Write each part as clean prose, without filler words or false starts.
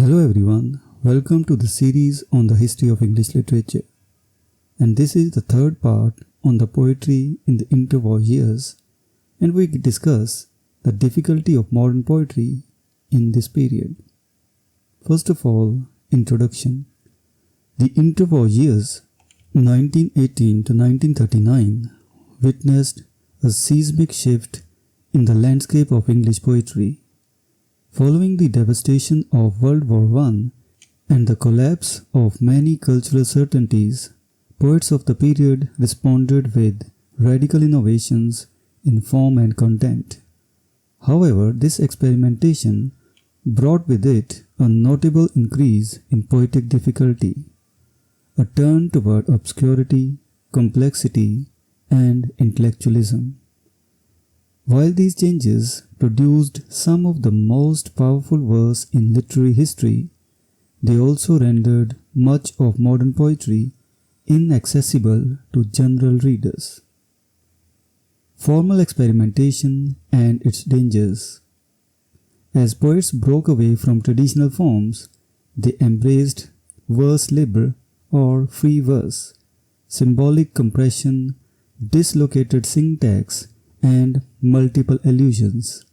Hello everyone, welcome to the series on the history of English literature. And this is the third part on the poetry in the interwar years, and we discuss the difficulty of modern poetry in this period. First of all, introduction. The interwar years 1918 to 1939 witnessed a seismic shift in the landscape of English poetry. Following the devastation of World War I and the collapse of many cultural certainties, poets of the period responded with radical innovations in form and content. However, this experimentation brought with it a notable increase in poetic difficulty, a turn toward obscurity, complexity, and intellectualism. While these changes produced some of the most powerful verse in literary history, they also rendered much of modern poetry inaccessible to general readers. Formal experimentation and its dangers. As poets broke away from traditional forms, they embraced verse libre or free verse, symbolic compression, dislocated syntax, and multiple allusions.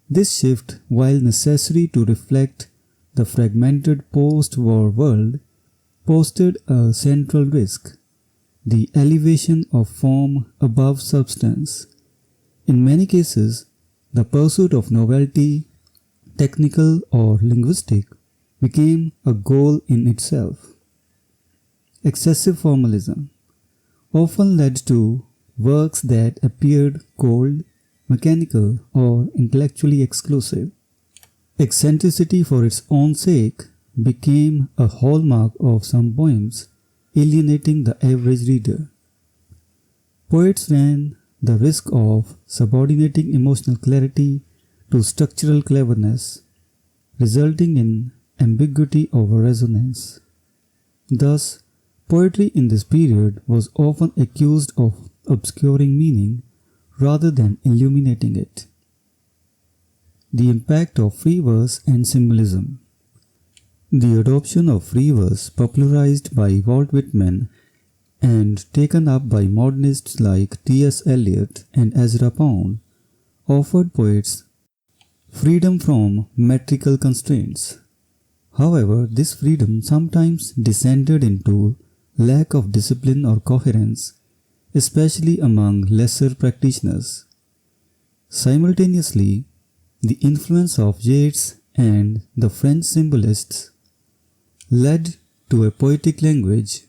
This shift, while necessary to reflect the fragmented post-war world, posed a central risk: the elevation of form above substance. In many cases, the pursuit of novelty, technical or linguistic, became a goal in itself. Excessive formalism often led to works that appeared cold, mechanical, or intellectually exclusive. Eccentricity for its own sake became a hallmark of some poems, alienating the average reader. Poets ran the risk of subordinating emotional clarity to structural cleverness, resulting in ambiguity over resonance. Thus, poetry in this period was often accused of obscuring meaning rather than illuminating it. The impact of free verse and symbolism. The adoption of free verse, popularized by Walt Whitman and taken up by modernists like T.S. Eliot and Ezra Pound, offered poets freedom from metrical constraints. However, this freedom sometimes descended into lack of discipline or coherence, especially among lesser practitioners. Simultaneously, the influence of Yeats and the French symbolists led to a poetic language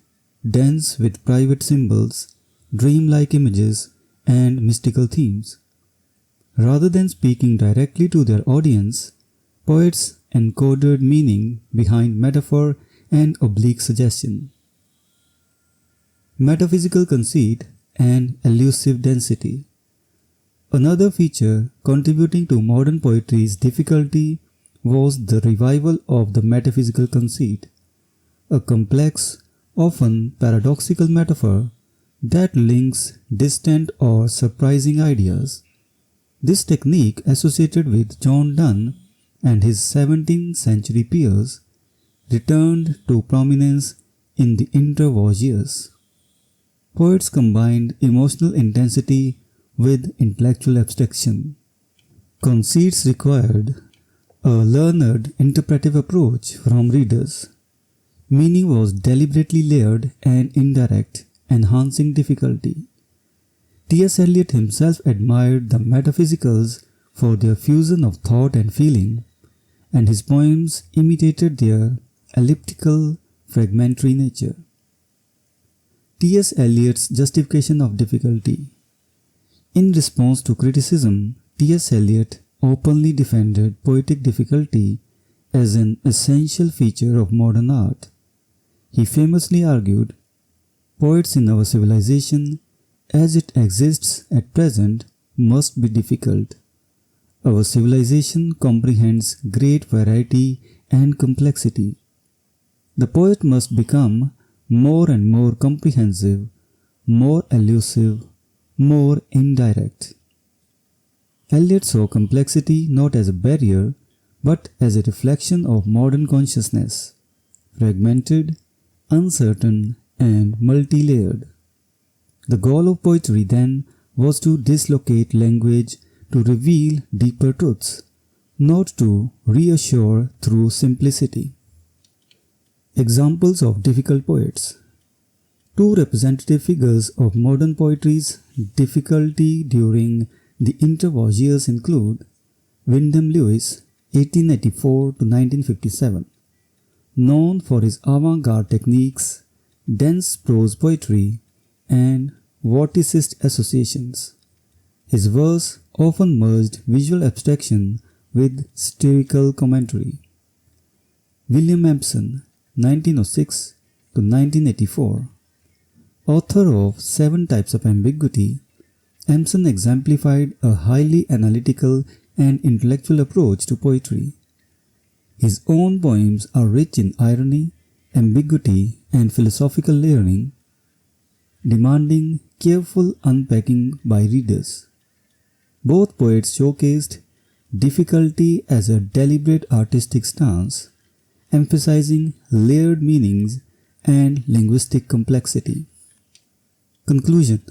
dense with private symbols, dreamlike images, and mystical themes. Rather than speaking directly to their audience, poets encoded meaning behind metaphor and oblique suggestion. Metaphysical conceit and elusive density. Another feature contributing to modern poetry's difficulty was the revival of the metaphysical conceit, a complex, often paradoxical metaphor that links distant or surprising ideas. This technique, associated with John Donne and his 17th century peers, returned to prominence in the interwar years. Poets combined emotional intensity with intellectual abstraction. Conceits required a learned interpretive approach from readers. Meaning was deliberately layered and indirect, enhancing difficulty. T.S. Eliot himself admired the metaphysicals for their fusion of thought and feeling, and his poems imitated their elliptical, fragmentary nature. T.S. Eliot's justification of difficulty. In response to criticism, T.S. Eliot openly defended poetic difficulty as an essential feature of modern art. He famously argued, "Poets in our civilization, as it exists at present, must be difficult. Our civilization comprehends great variety and complexity. The poet must become more and more comprehensive, more elusive, more indirect." Eliot saw complexity not as a barrier, but as a reflection of modern consciousness, fragmented, uncertain, and multi-layered. The goal of poetry then was to dislocate language to reveal deeper truths, not to reassure through simplicity. Examples of difficult poets. Two representative figures of modern poetry's difficulty during the interwar years include Wyndham Lewis, 1884 to 1957, known for his avant-garde techniques, dense prose poetry, and vorticist associations. His verse often merged visual abstraction with satirical commentary. William Empson, 1906 to 1984, author of 7 Types of Ambiguity, Empson exemplified a highly analytical and intellectual approach to poetry. His own poems are rich in irony, ambiguity, and philosophical layering, demanding careful unpacking by readers. Both poets showcased difficulty as a deliberate artistic stance, emphasizing layered meanings and linguistic complexity. Conclusion.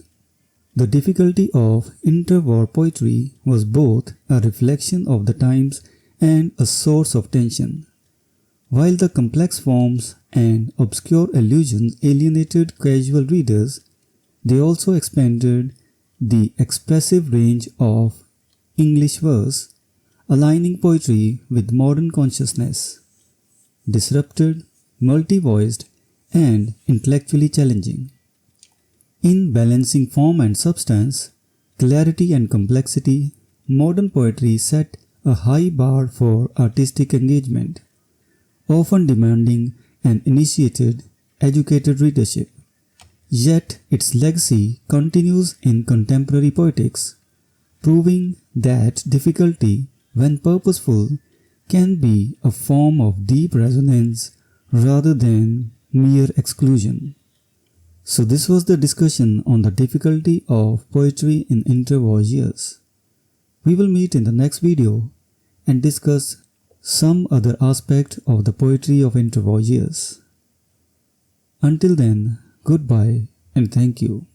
The difficulty of interwar poetry was both a reflection of the times and a source of tension. While the complex forms and obscure allusions alienated casual readers, they also expanded the expressive range of English verse, aligning poetry with modern consciousness. Disrupted, multi-voiced, and intellectually challenging. In balancing form and substance, clarity and complexity, modern poetry set a high bar for artistic engagement, often demanding an initiated, educated readership. Yet its legacy continues in contemporary poetics, proving that difficulty, when purposeful, can be a form of deep resonance rather than mere exclusion. So this was the discussion on the difficulty of poetry in interwar years. We will meet in the next video and discuss some other aspect of the poetry of interwar years. Until then, goodbye and thank you.